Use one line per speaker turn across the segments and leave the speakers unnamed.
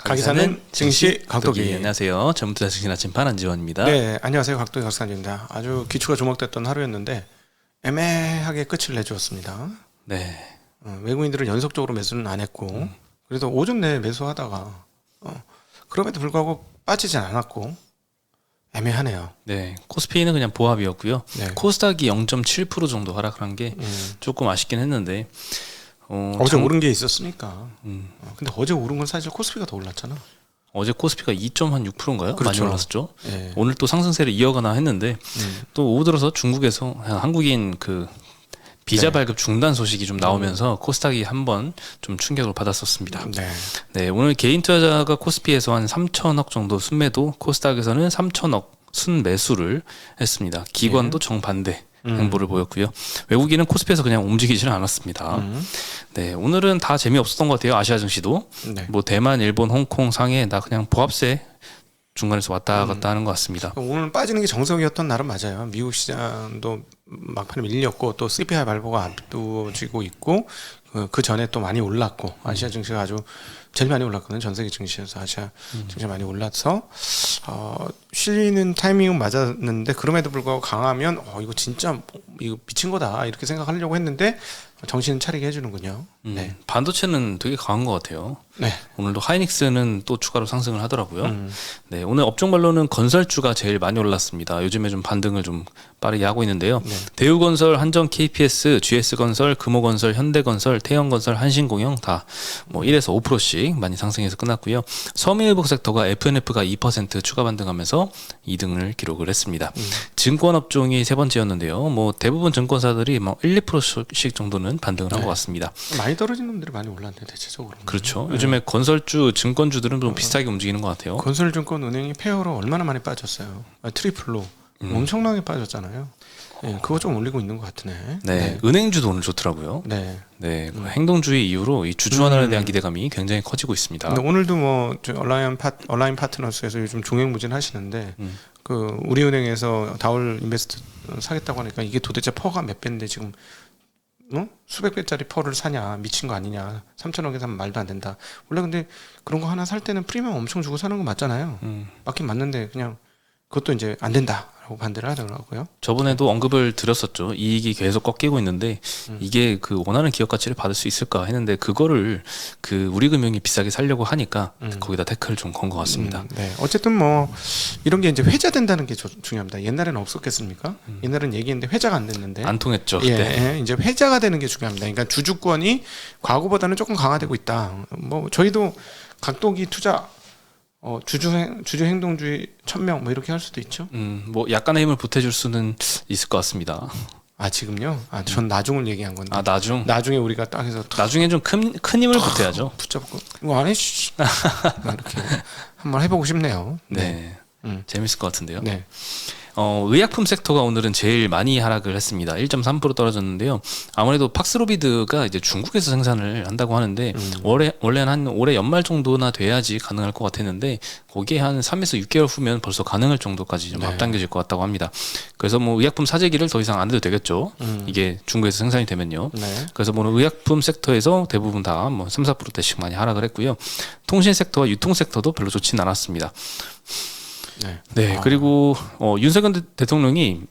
가기사는 증시 각도기.
안녕하세요. 전부투자 증시 나침반 안지원입니다.
네, 안녕하세요. 각도기 각산입니다. 아주 기초가 주목됐던 하루였는데 애매하게 끝을 내주었습니다.
네.
외국인들은 연속적으로 매수는 안 했고 그래도 오전 내에 매수하다가 그럼에도 불구하고 빠지진 않았고 애매하네요.
네, 코스피는 그냥 보합이었고요.
네.
코스닥이 0.7% 정도 하락한 게 조금 아쉽긴 했는데
어제 오른 게 있었으니까. 근데 어제 오른 건 사실 코스피가 더 올랐잖아.
어제 코스피가 2.6%인가요?
그렇죠.
많이 올랐었죠.
네.
오늘 또 상승세를 이어가나 했는데 또 오후 들어서 중국에서 한국인 그 비자 발급 중단 소식이 좀 나오면서 코스닥이 한번 좀 충격을 받았었습니다.
네.
네, 오늘 개인 투자자가 코스피에서 한 3천억 정도 순매도, 코스닥에서는 3천억 순매수를 했습니다. 기관도 정반대 행보를 보였고요. 외국인은 코스피에서 그냥 움직이지는 않았습니다. 네, 오늘은 다 재미없었던 것 같아요. 아시아 증시도.
네.
뭐 대만, 일본, 홍콩, 상해 다 그냥 보합세 중간에서 왔다 갔다 하는 것 같습니다.
오늘 빠지는 게 정석이었던 날은 맞아요. 미국 시장도 막판에 밀렸고 또 CPI 발표가 앞두어지고 있고 그 전에 또 많이 올랐고 아시아 증시가 아주 제일 많이 올랐거든요. 전 세계 증시에서 아시아 증시가 많이 올라서 쉬는 타이밍은 맞았는데 그럼에도 불구하고 강하면 이거 진짜 이거 미친 거다 이렇게 생각하려고 했는데 정신 차리게 해주는군요. 네.
반도체는 되게 강한 것 같아요.
네.
오늘도 하이닉스는 또 추가로 상승을 하더라고요. 네, 오늘 업종별로는 건설주가 제일 많이 올랐습니다. 요즘에 좀 반등을 좀 빠르게 하고 있는데요.
네.
대우건설, 한전 KPS, GS건설, 금호건설, 현대건설, 태영건설, 한신공영 다 뭐 1에서 5%씩 많이 상승해서 끝났고요. 서민일복 섹터가 FNF가 2% 추가 반등하면서 2등을 기록을 했습니다. 증권업종이 세 번째였는데요. 뭐 대부분 증권사들이 뭐 1, 2%씩 정도는 반등을 한 것 같습니다.
많이 떨어진 놈들이 많이 올랐는데 대체적으로.
그렇죠. 요즘에 건설주, 증권주들은 좀 비슷하게 움직이는 것 같아요.
건설증권은행이 폐허로 얼마나 많이 빠졌어요. 트리플로 엄청나게 빠졌잖아요. 네, 그거 좀 올리고 있는 것 같으네.
네, 은행주도 오늘 좋더라고요.
네.
네, 그 행동주의 이후로 이 주주 환원에 대한 기대감이 굉장히 커지고 있습니다.
근데 오늘도 뭐 온라인 파트너스에서 요즘 종횡무진 하시는데 그 우리은행에서 다올 인베스트 사겠다고 하니까 이게 도대체 퍼가 몇 배인데 지금 수백 배짜리 퍼를 사냐 미친 거 아니냐 3천억에 사면 말도 안 된다. 원래 근데 그런 거 하나 살 때는 프리미엄 엄청 주고 사는 거 맞잖아요. 맞긴 맞는데 그냥 그것도 이제 안 된다라고 반대를 하더라고요.
저번에도 언급을 드렸었죠. 이익이 계속 꺾이고 있는데 이게 그 원하는 기업 가치를 받을 수 있을까 했는데 그거를 그 우리금융이 비싸게 살려고 하니까 거기다 태클을 좀 건 것 같습니다.
네. 어쨌든 뭐 이런 게 이제 회자된다는 게 중요합니다. 옛날에는 없었겠습니까? 옛날에는 얘기했는데 회자가 안 됐는데
안 통했죠.
예, 이제 회자가 되는 게 중요합니다. 그러니까 주주권이 과거보다는 조금 강화되고 있다. 뭐 저희도 각도기 투자 주주 행동주의 1000명 뭐 이렇게 할 수도 있죠.
뭐 약간의 힘을 보태줄 수는 있을 것 같습니다.
아 지금요? 전 나중을 얘기한 건데.
아 나중?
나중에 우리가 딱 해서
나중에 좀 큰 힘을 보태야죠.
붙잡고 이거 안 해? 이렇게 한번 해보고 싶네요.
네. 재밌을 것 같은데요.
네.
의약품 섹터가 오늘은 제일 많이 하락을 했습니다. 1.3% 떨어졌는데요. 아무래도 팍스로비드가 이제 중국에서 생산을 한다고 하는데 원래는 한 올해 연말 정도나 돼야지 가능할 것 같았는데 거기에 한 3에서 6개월 후면 벌써 가능할 정도까지 좀 앞당겨질 것 같다고 합니다. 그래서 뭐 의약품 사재기를 더 이상 안 해도 되겠죠. 이게 중국에서 생산이 되면요.
네.
그래서 뭐 의약품 섹터에서 대부분 다 뭐 3, 4%대씩 많이 하락을 했고요. 통신 섹터와 유통 sek터도 별로 좋지는 않았습니다. 네, 그리고 윤석열 대통령이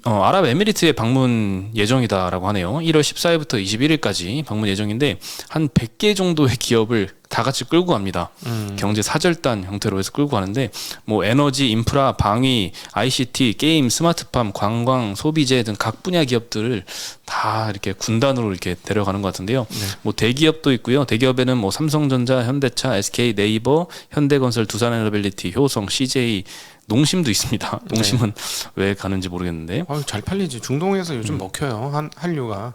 아랍에미리트에 방문 예정이다라고 하네요. 1월 14일부터 21일까지 방문 예정인데 한 100개 정도의 기업을 다 같이 끌고 갑니다. 경제 사절단 형태로 해서 끌고 가는데 뭐 에너지, 인프라, 방위, ICT, 게임, 스마트팜, 관광, 소비재 등 각 분야 기업들을 다 이렇게 군단으로 이렇게 데려가는 것 같은데요. 뭐 대기업도 있고요. 대기업에는 뭐 삼성전자, 현대차, SK, 네이버, 현대건설, 두산에너빌리티, 효성, CJ, 농심도 있습니다. 농심은 왜 가는지 모르겠는데.
잘 팔리지. 중동에서 요즘 먹혀요. 한류가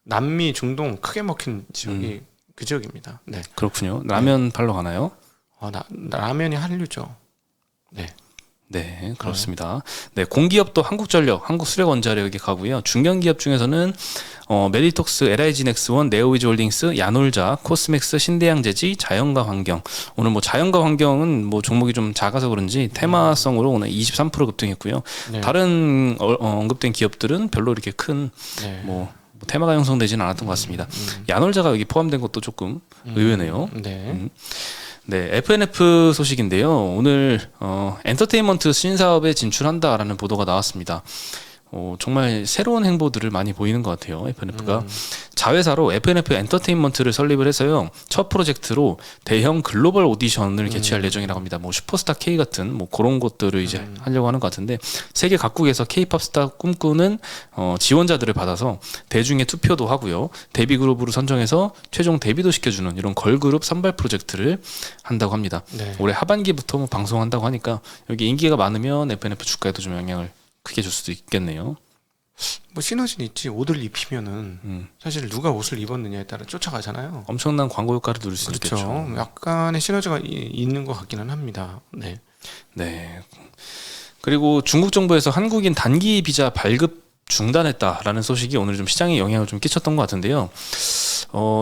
남미, 중동 크게 먹힌 지역이 그 지역입니다. 네.
그렇군요. 라면 팔러 가나요?
라면이 한류죠. 네.
네, 그렇습니다. 네, 공기업도 한국전력, 한국수력원자력에 가고요. 중견기업 중에서는 메디톡스, LIG넥스원, 네오위즈홀딩스, 야놀자, 코스맥스, 신대양재지, 자연과 환경. 오늘 뭐 자연과 환경은 뭐 종목이 좀 작아서 그런지 테마성으로 오늘 23% 급등했고요.
네.
다른 언급된 기업들은 별로 이렇게 큰 뭐 테마가 형성되지는 않았던 것 같습니다. 야놀자가 여기 포함된 것도 조금 의외네요.
네.
네, FNF 소식인데요. 오늘 엔터테인먼트 신사업에 진출한다라는 보도가 나왔습니다. 정말 새로운 행보들을 많이 보이는 것 같아요. FNF가 자회사로 FNF 엔터테인먼트를 설립을 해서요. 첫 프로젝트로 대형 글로벌 오디션을 개최할 예정이라고 합니다. 뭐 슈퍼스타 K 같은 뭐 그런 것들을 이제 하려고 하는 것 같은데 세계 각국에서 K-팝 스타 꿈꾸는 지원자들을 받아서 대중의 투표도 하고요. 데뷔 그룹으로 선정해서 최종 데뷔도 시켜주는 이런 걸그룹 선발 프로젝트를 한다고 합니다. 네. 올해 하반기부터 뭐 방송한다고 하니까 여기 인기가 많으면 FNF 주가에도 좀 영향을 크게 줄 수도 있겠네요.
뭐 시너지는 있지. 옷을 입히면은 사실 누가 옷을 입었느냐에 따라 쫓아가잖아요.
엄청난 광고 효과를 누릴 수
그렇죠.
있겠죠.
약간의 시너지가 있는 것 같기는 합니다. 네.
네. 그리고 중국 정부에서 한국인 단기 비자 발급 중단했다라는 소식이 오늘 좀 시장에 영향을 좀 끼쳤던 것 같은데요.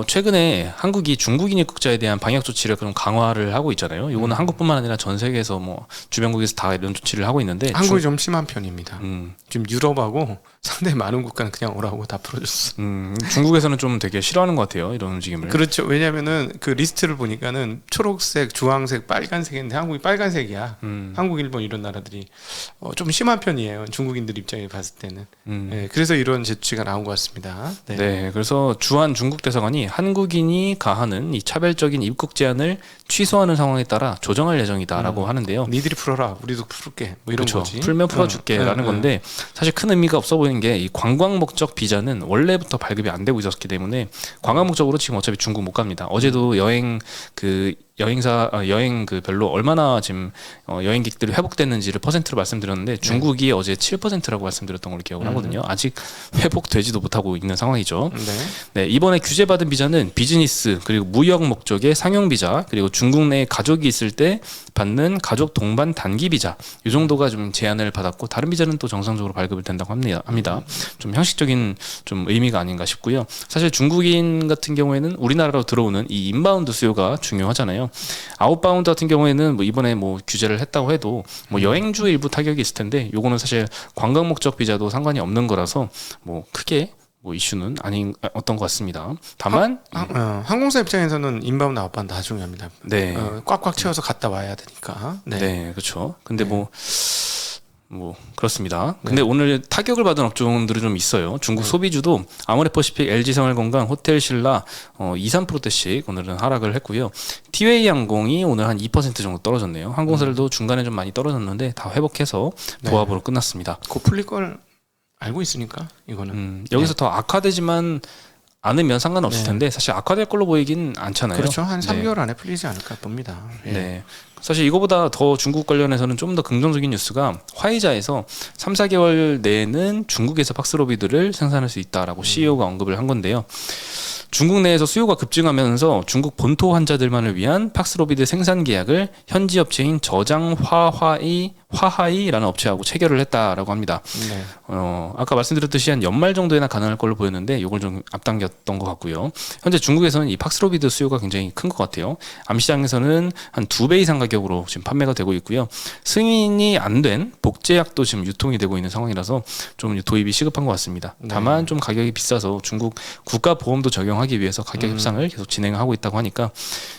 최근에 한국이 중국인 입국자에 대한 방역 조치를 그럼 강화를 하고 있잖아요. 이거는 한국뿐만 아니라 전 세계에서 뭐 주변국에서 다 이런 조치를 하고 있는데
한국이 좀 심한 편입니다. 지금 유럽하고 상당히 많은 국가는 그냥 오라고 다 풀어줬어.
중국에서는 좀 되게 싫어하는 것 같아요. 이런 움직임을.
그렇죠. 왜냐하면은 그 리스트를 보니까는 초록색, 주황색, 빨간색인데 한국이 빨간색이야. 한국, 일본 이런 나라들이 좀 심한 편이에요. 중국인들 입장에 봤을 때는. 네, 그래서 이런 조치가 나온 것 같습니다. 네.
네, 그래서 주한 중국 대사관이 한국인이 가하는 이 차별적인 입국 제한을 취소하는 상황에 따라 조정할 예정이다라고 하는데요.
니들이 풀어라, 우리도 풀게, 뭐 이런
그렇죠.
거지.
풀면 풀어줄게라는 건데 사실 큰 의미가 없어 보이는 게 이 관광 목적 비자는 원래부터 발급이 안 되고 있었기 때문에 관광 목적으로 지금 어차피 중국 못 갑니다. 어제도 여행 그 별로 얼마나 지금 여행객들이 회복됐는지를 퍼센트로 말씀드렸는데 중국이 어제 7%라고 말씀드렸던 걸로 기억을 하거든요. 아직 회복되지도 못하고 있는 상황이죠. 네, 이번에 규제받은 비자는 비즈니스 그리고 무역 목적의 상용 비자 그리고 중국 내에 가족이 있을 때 받는 가족 동반 단기 비자 이 정도가 좀 제한을 받았고 다른 비자는 또 정상적으로 발급이 된다고 합니다. 좀 형식적인 좀 의미가 아닌가 싶고요. 사실 중국인 같은 경우에는 우리나라로 들어오는 이 인바운드 수요가 중요하잖아요. 아웃바운드 같은 경우에는 뭐 이번에 뭐 규제를 했다고 해도 뭐 여행주 일부 타격이 있을 텐데 요거는 사실 관광 목적 비자도 상관이 없는 거라서 뭐 크게 뭐 이슈는 어떤 것 같습니다. 다만
항공사 입장에서는 인바운드 아웃바운드 다 중요합니다.
네.
꽉꽉 채워서 갔다 와야 되니까.
네, 그렇죠. 근데 뭐 그렇습니다. 근데 오늘 타격을 받은 업종들이 좀 있어요. 중국 소비주도 아모레퍼시픽, LG생활건강, 호텔신라 2, 3%대씩 오늘은 하락을 했고요. 티웨이 항공이 오늘 한 2% 정도 떨어졌네요. 항공사들도 중간에 좀 많이 떨어졌는데 다 회복해서 보합으로 끝났습니다.
곧 풀릴 걸 알고 있으니까 이거는
여기서 더 악화되지만 않으면 상관없을 텐데 사실 악화될 걸로 보이긴 않잖아요.
그렇죠. 한 3개월 안에 풀리지 않을까 봅니다.
네. 사실 이거보다 더 중국 관련해서는 좀 더 긍정적인 뉴스가 화이자에서 3, 4개월 내에는 중국에서 팍스로비드를 생산할 수 있다라고 CEO가 언급을 한 건데요. 중국 내에서 수요가 급증하면서 중국 본토 환자들만을 위한 팍스로비드 생산 계약을 현지 업체인 화하이라는 업체하고 체결을 했다라고 합니다.
네.
아까 말씀드렸듯이 한 연말 정도에나 가능할 걸로 보였는데 이걸 좀 앞당겼던 것 같고요. 현재 중국에서는 이 팍스로비드 수요가 굉장히 큰 것 같아요. 암시장에서는 한 2배 이상 가격으로 지금 판매가 되고 있고요. 승인이 안 된 복제약도 지금 유통이 되고 있는 상황이라서 좀 도입이 시급한 것 같습니다. 다만 좀 가격이 비싸서 중국 국가보험도 적용하기 위해서 가격 협상을 계속 진행하고 있다고 하니까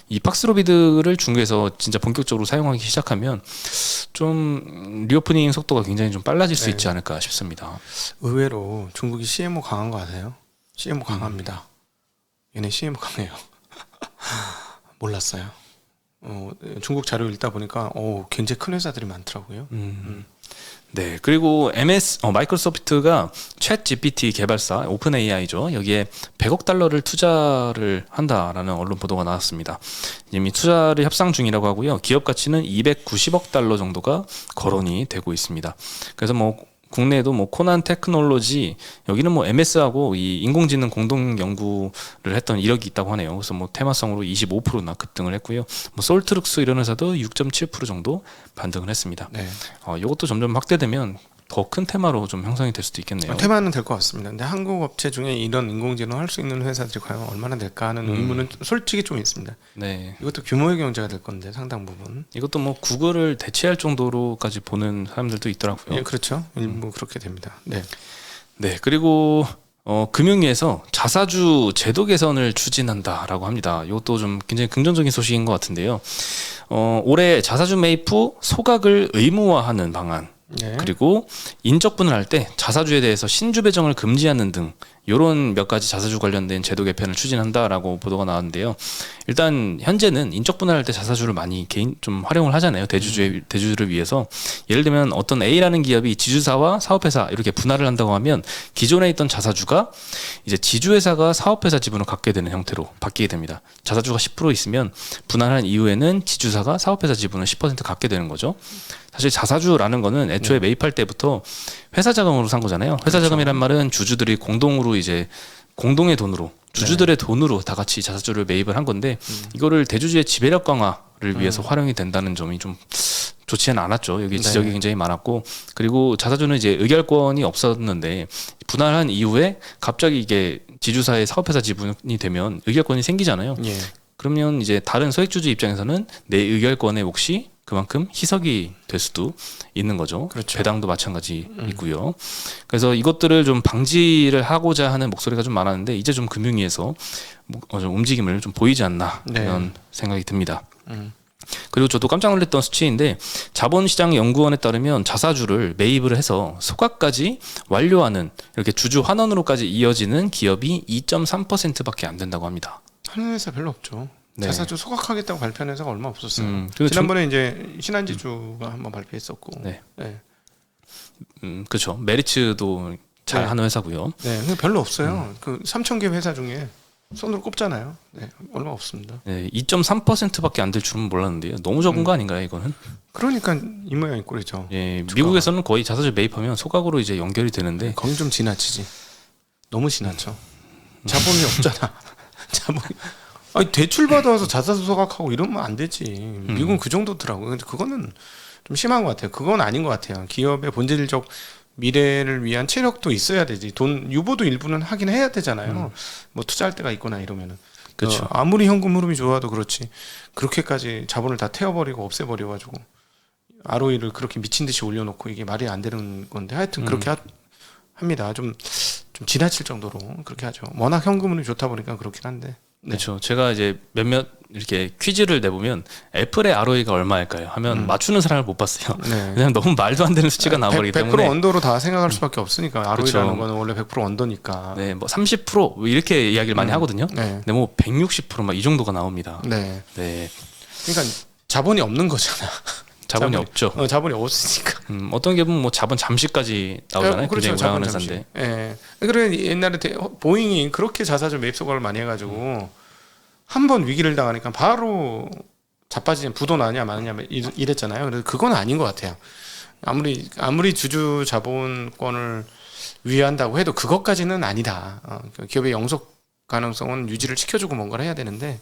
이 팍스로비드를 중국에서 진짜 본격적으로 사용하기 시작하면 좀 리오프닝 속도가 굉장히 좀 빨라질 수 있지 않을까 싶습니다.
의외로 중국이 CMO 강한 거 아세요? CMO 강합니다. 얘네 CMO 강해요. 몰랐어요. 중국 자료 읽다 보니까 굉장히 큰 회사들이 많더라고요.
네, 그리고 마이크로소프트가 챗 GPT 개발사 오픈 AI죠. 여기에 100억 달러를 투자를 한다라는 언론 보도가 나왔습니다. 이미 투자를 협상 중이라고 하고요. 기업 가치는 290억 달러 정도가 거론이 되고 있습니다. 그래서 뭐 국내에도 뭐 코난 테크놀로지 여기는 뭐 MS하고 이 인공지능 공동 연구를 했던 이력이 있다고 하네요. 그래서 뭐 테마성으로 25%나 급등을 했고요. 뭐 솔트룩스 이런 회사도 6.7% 정도 반등을 했습니다. 네. 이것도 점점 확대되면 더 큰 테마로 좀 형성이 될 수도 있겠네요.
테마는 될 것 같습니다. 근데 한국 업체 중에 이런 인공지능 할 수 있는 회사들이 과연 얼마나 될까 하는 의문은 솔직히 좀 있습니다. 네. 이것도 규모의 경제가 될 건데 상당 부분.
이것도 뭐 구글을 대체할 정도로까지 보는 사람들도 있더라고요.
예, 그렇죠. 일부 그렇게 됩니다. 네.
네, 그리고 금융위에서 자사주 제도 개선을 추진한다라고 합니다. 이것도 좀 굉장히 긍정적인 소식인 것 같은데요. 올해 자사주 매입 후 소각을 의무화하는 방안,
네.
그리고 인적분을 할 때 자사주에 대해서 신주 배정을 금지하는 등 이런 몇 가지 자사주 관련된 제도 개편을 추진한다라고 보도가 나왔는데요. 일단 현재는 인적분할할 때 자사주를 많이 개인 좀 활용을 하잖아요. 대주주를 위해서. 예를 들면 어떤 A라는 기업이 지주사와 사업회사 이렇게 분할을 한다고 하면 기존에 있던 자사주가 이제 지주회사가 사업회사 지분을 갖게 되는 형태로 바뀌게 됩니다. 자사주가 10% 있으면 분할한 이후에는 지주사가 사업회사 지분을 10% 갖게 되는 거죠. 사실 자사주라는 거는 애초에 매입할 때부터 회사 자금으로 산 거잖아요. 회사 자금이란 말은 주주들이 공동으로 이제 공동의 돈으로 주주들의 돈으로 다 같이 자사주를 매입을 한 건데 이거를 대주주의 지배력 강화를 위해서 활용이 된다는 점이 좀 좋지는 않았죠. 여기 지적이 굉장히 많았고, 그리고 자사주는 이제 의결권이 없었는데 분할한 이후에 갑자기 이게 지주사의 사업회사 지분이 되면 의결권이 생기잖아요.
예.
그러면 이제 다른 소액주주 입장에서는 내 의결권의 몫이 그만큼 희석이 될 수도 있는 거죠.
그렇죠.
배당도 마찬가지 있고요. 그래서 이것들을 좀 방지를 하고자 하는 목소리가 좀 많았는데 이제 좀 금융위에서 좀 움직임을 좀 보이지 않나 이런 생각이 듭니다. 그리고 저도 깜짝 놀랐던 수치인데 자본시장연구원에 따르면 자사주를 매입을 해서 소각까지 완료하는 이렇게 주주 환원으로까지 이어지는 기업이 2.3%밖에 안 된다고 합니다.
하는 회사 별로 없죠.
네.
자사주 소각하겠다고 발표한 회사가 얼마 없었어요.
그리고
지난번에 이제 신한지주가 한번 발표했었고.
네.
네.
그렇죠. 메리츠도 잘
네.
하는 회사고요.
네, 근데 별로 없어요. 그 3,000개 회사 중에 손으로 꼽잖아요. 네, 얼마 없습니다.
네, 2.3%밖에 안 될 줄은 몰랐는데요. 너무 적은 거 아닌가요, 이거는?
그러니까 이 모양 이 꼴이죠.
예, 미국에서는 거의 자사주 매입하면 소각으로 이제 연결이 되는데
거긴 좀 지나치지. 너무 지나쳐. 자본이 없잖아. 자본이. 아니, 대출 받아서 자사주 소각하고 이러면 안 되지. 미국은 그 정도더라고요. 근데 그거는 좀 심한 것 같아요. 그건 아닌 것 같아요. 기업의 본질적 미래를 위한 체력도 있어야 되지. 돈 유보도 일부는 하긴 해야 되잖아요. 뭐 투자할 때가 있거나 이러면은.
그렇죠.
아무리 현금 흐름이 좋아도 그렇지. 그렇게까지 자본을 다 태워버리고 없애버려가지고 ROE를 그렇게 미친 듯이 올려놓고 이게 말이 안 되는 건데 하여튼 그렇게 합니다. 좀 지나칠 정도로 그렇게 하죠. 워낙 현금 흐름이 좋다 보니까 그렇긴 한데. 네.
그렇죠. 제가 이제 몇몇 이렇게 퀴즈를 내보면 애플의 ROE가 얼마일까요? 하면 맞추는 사람을 못 봤어요.
네.
그냥 너무 말도 안 되는 수치가 나와버리기
100%
때문에.
언더로 다 생각할 수밖에 없으니까 ROE라는
그렇죠.
거는 원래 100% 언더니까.
네, 뭐 30% 이렇게 이야기를 많이 하거든요.
네.
근데 뭐 160% 막 이 정도가 나옵니다.
네.
네,
그러니까 자본이 없는 거잖아.
자본이 없죠.
자본이 없으니까.
어떤 기업은 뭐 자본 잠시까지 나오잖아요.
그렇죠.
굉장히
자본
우량한
잠시.
회사인데.
예. 그래 옛날에 보잉이 그렇게 자사주 매입 소각을 많이 해가지고 한 번 위기를 당하니까 바로 자빠지냐 부도 나냐 마느냐 이랬잖아요. 그래서 그건 아닌 것 같아요. 아무리 주주 자본권을 위한다고 해도 그것까지는 아니다. 기업의 영속 가능성은 유지를 시켜주고 뭔가를 해야 되는데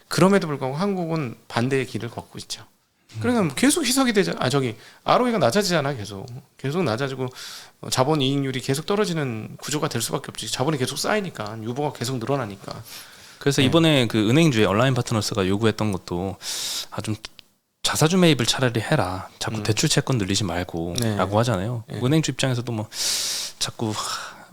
그럼에도 불구하고 한국은 반대의 길을 걷고 있죠. 그러니까 계속 희석이 되잖아. ROE가 낮아지잖아. 계속 낮아지고 자본 이익률이 계속 떨어지는 구조가 될 수밖에 없지. 자본이 계속 쌓이니까 유보가 계속 늘어나니까.
그래서 이번에 그 은행주의 온라인 파트너스가 요구했던 것도 좀 자사주 매입을 차라리 해라. 자꾸 대출 채권 늘리지 말고 라고 하잖아요. 은행주 입장에서도 뭐 자꾸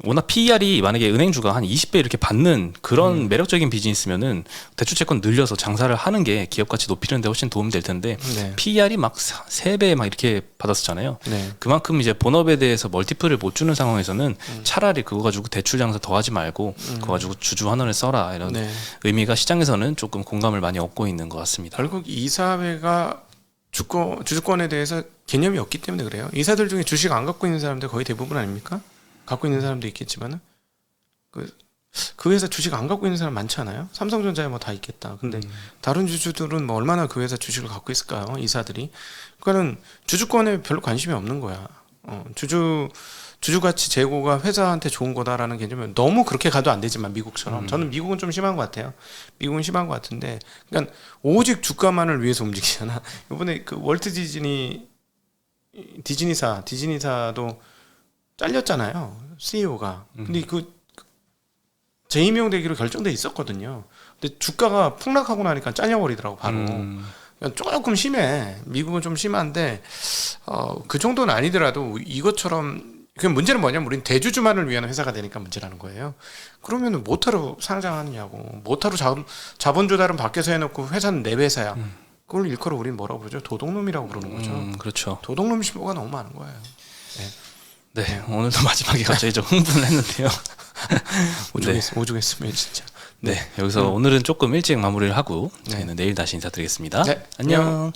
워낙 PER이 만약에 은행주가 한 20배 이렇게 받는 그런 매력적인 비즈니스면은 대출 채권 늘려서 장사를 하는 게 기업 가치 높이는 데 훨씬 도움이 될 텐데 PER이 막 3배 막 이렇게 받았었잖아요. 그만큼 이제 본업에 대해서 멀티플을 못 주는 상황에서는 차라리 그거 가지고 대출 장사 더 하지 말고 그거 가지고 주주 환원을 써라 이런 의미가 시장에서는 조금 공감을 많이 얻고 있는 것 같습니다.
결국 이사회가 주주권에 대해서 개념이 없기 때문에 그래요. 이사들 중에 주식 안 갖고 있는 사람들 거의 대부분 아닙니까? 갖고 있는 사람도 있겠지만은 그 회사 주식 안 갖고 있는 사람 많지 않아요? 삼성전자에 뭐 다 있겠다. 근데 다른 주주들은 뭐 얼마나 그 회사 주식을 갖고 있을까요? 이사들이. 그러니까는 주주권에 별로 관심이 없는 거야. 주주 가치 제고가 회사한테 좋은 거다라는 개념은 너무 그렇게 가도 안 되지만 미국처럼 저는 미국은 좀 심한 것 같아요. 미국은 심한 것 같은데, 그러니까 오직 주가만을 위해서 움직이잖아. 이번에 그 월트 디즈니사도 잘렸잖아요. CEO가. 근데 그 재임용 되기로 결정돼 있었거든요. 근데 주가가 폭락하고 나니까 잘려버리더라고 바로. 조금 심해. 미국은 좀 심한데 그 정도는 아니더라도 이것처럼 그 문제는 뭐냐면 우린 대주주만을 위한 회사가 되니까 문제라는 거예요. 그러면 뭐하러 상장하느냐고. 뭐하러 자본주 다른 밖에서 해놓고 회사는 내 회사야. 그걸 일컬어 우린 뭐라고 부르죠? 도둑놈이라고 부르는 거죠.
그렇죠.
도둑놈 신보가 너무 많은 거예요.
네, 오늘도 마지막에 갑자기 좀 흥분을 했는데요.
오죽했으면 진짜.
네, 여기서 오늘은 조금 일찍 마무리를 하고 저희는 내일 다시 인사드리겠습니다.
네,
안녕.